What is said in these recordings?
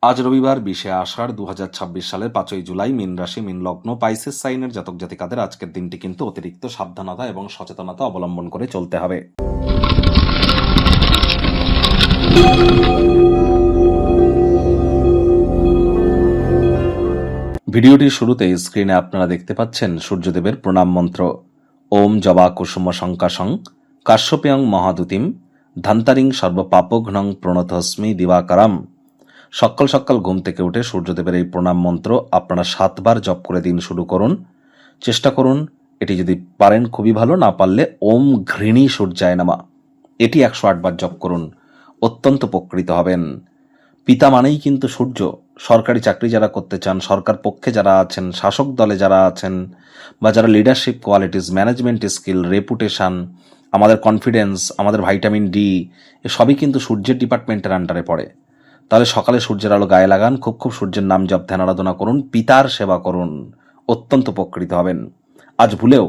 আজ রবিবার 20শে আষাঢ় 2026 সালের 5ই জুলাই মীন রাশি মীন লগ্ন পাইসেস সাইনের জাতক জাতিকাদের আজকের দিনটি কিন্তু অতিরিক্ত সাবধানতা এবং সচেতনতা অবলম্বন করে চলতে হবে। ভিডিওটির শুরুতেই স্ক্রিনে আপনারা দেখতে পাচ্ছেন সূর্যদেবের প্রণাম মন্ত্র। ওম জবা কুসুম শঙ্কাশং কাশ্যপেয়ং মহাদুতিম ধান্তারিং সর্বপাপঘ্নং প্রণতস্মি দিবাকারাম। সকাল সকাল ঘুম থেকে উঠে সূর্যদেবের এই প্রণাম মন্ত্র আপনারা 7 বার জপ করে দিন শুরু করুন। চেষ্টা করুন এটি যদি পারেন খুবই ভালো, না পারলে ওম ঘৃণী সূর্যায় নমঃ এটি 108 বার জপ করুন, অত্যন্ত উপকৃত হবেন। পিতা মানেই কিন্তু সূর্য। সরকারি চাকরি যারা করতে চান, সরকার পক্ষে যারা আছেন, শাসক দলে যারা আছেন, বা যারা leadership qualities, management skill, reputation, আমাদের কনফিডেন্স, আমাদের ভাইটামিন ডি, এসবই কিন্তু সূর্যের ডিপার্টমেন্টের আন্ডারে পড়ে। তাহলে সকালে সূর্যের আলো গায়ে লাগান, খুব সূর্যের নাম জপ ধ্যান আরাধনা করুন, পিতার সেবা করুন, অত্যন্ত উপকৃত হবেন। আজ ভুলেও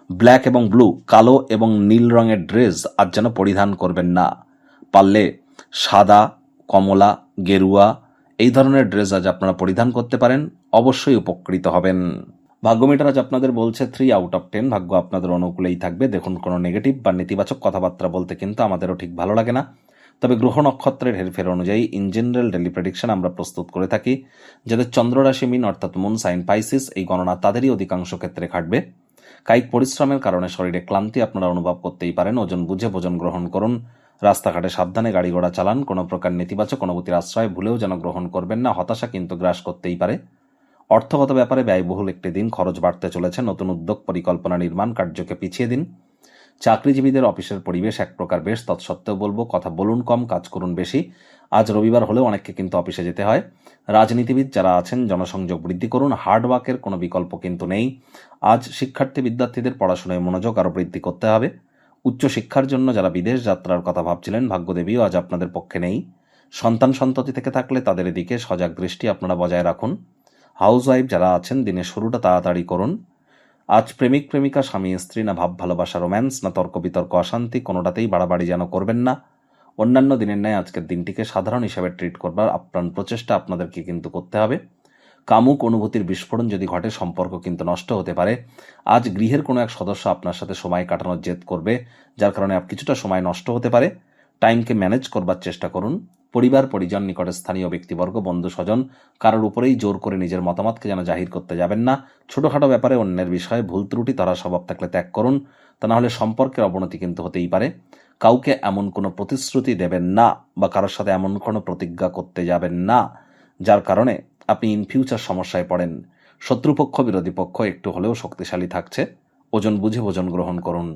ব্ল্যাক এবং ব্লু, কালো এবং নীল রঙের ড্রেস আজ যেন পরিধান করবেন না। পারলে সাদা, কমলা, গেরুয়া এই ধরনের ড্রেস আজ আপনারা পরিধান করতে পারেন, অবশ্যই উপকৃত হবেন। ভাগ্যমিটার আজ আপনাদের বলছে 3 আউট অফ 10, ভাগ্য আপনাদের অনুকূলেই থাকবে। দেখুন, কোনো নেগেটিভ বা নেতিবাচক কথাবার্তা বলতে কিন্তু আমাদেরও ঠিক ভালো লাগে না, তবে গ্রহ নক্ষত্রের হেরফের অনুযায়ী ইন জেনারেল ডেলি প্রেডিকশন আমরা প্রস্তুত করে থাকি। যাদের চন্দ্ররাশি মীন অর্থাৎ মুন সাইন পাইসিস, এই গণনা তাদেরই অধিকাংশ ক্ষেত্রে খাটবে। কায়িক পরিশ্রমের কারণে শরীরে ক্লান্তি আপনারা অনুভব করতেই পারেন। ওজন বুঝে ভোজন গ্রহণ করুন। রাস্তাঘাটে সাবধানে গাড়ি ঘোড়া চালান। কোনো প্রকার নেতিবাচক অনুভূতির আশ্রয় ভুলেও যেন গ্রহণ করবেন না, হতাশা কিন্তু গ্রাস করতেই পারে। অর্থগত ব্যাপারে ব্যয়বহুল একটি দিন, খরচ বাড়তে চলেছে। নতুন উদ্যোগ, পরিকল্পনা, নির্মাণ কার্যকে পিছিয়ে দিন। চাকরিজীবীদের অফিসের পরিবেশ এক প্রকার বেশ, তৎসত্ত্বেও বলবো কথা বলুন কম, কাজ করুন বেশি। আজ রবিবার হলেও অনেককে কিন্তু অফিসে যেতে হয়। রাজনীতিবিদ যারা আছেন জনসংযোগ বৃদ্ধি করুন, হার্ডওয়ার্কের কোনো বিকল্প কিন্তু নেই। আজ শিক্ষার্থী বিদ্যার্থীদের পড়াশোনায় মনোযোগ আরও বৃদ্ধি করতে হবে। উচ্চশিক্ষার জন্য যারা বিদেশ যাত্রার কথা ভাবছিলেন, ভাগ্যদেবীও আজ আপনাদের পক্ষে নেই। সন্তান সন্ততি থেকে থাকলে তাদের এদিকে সজাগ দৃষ্টি আপনারা বজায় রাখুন। হাউসওয়াইফ যারা আছেন দিনের শুরুটা তাড়াতাড়ি করুন। আজ প্রেমিক প্রেমিকা, স্বামী স্ত্রী, না ভাব ভালোবাসা রোম্যান্স, না তর্ক বিতর্ক অশান্তি, কোনোটাতেই বাড়াবাড়ি যেন করবেন না। অন্যান্য দিনের ন্যায় আজকের দিনটিকে সাধারণ হিসাবে ট্রিট করবার আপ্রাণ প্রচেষ্টা আপনাদেরকে কিন্তু করতে হবে। কামুক অনুভূতির বিস্ফোরণ যদি ঘটে, সম্পর্ক কিন্তু নষ্ট হতে পারে। আজ গৃহের কোনো এক সদস্য আপনার সাথে সময় কাটানোর জেদ করবে, যার কারণে কিছুটা সময় নষ্ট হতে পারে। টাইমকে ম্যানেজ করবার চেষ্টা করুন। পরিবার পরিজন, নিকটে স্থানীয় ব্যক্তিবর্গ, বন্ধু স্বজন, কারোর উপরেই জোর করে নিজের মতামতকে যেন জাহির করতে যাবেন না। ছোটখাটো ব্যাপারে অন্যের বিষয়ে ভুল ত্রুটি ধরা স্বভাব থাকলে ত্যাগ করুন, তা না হলে সম্পর্কের অবনতি কিন্তু হতেই পারে। কাউকে এমন কোনো প্রতিশ্রুতি দেবেন না, বা কারোর সাথে এমন কোনো প্রতিজ্ঞা করতে যাবেন না যার কারণে আপনি ইন ফিউচার সমস্যায় পড়েন। শত্রুপক্ষ বিরোধী পক্ষ একটু হলেও শক্তিশালী থাকছে। ওজন বুঝে ভোজন গ্রহণ করুন।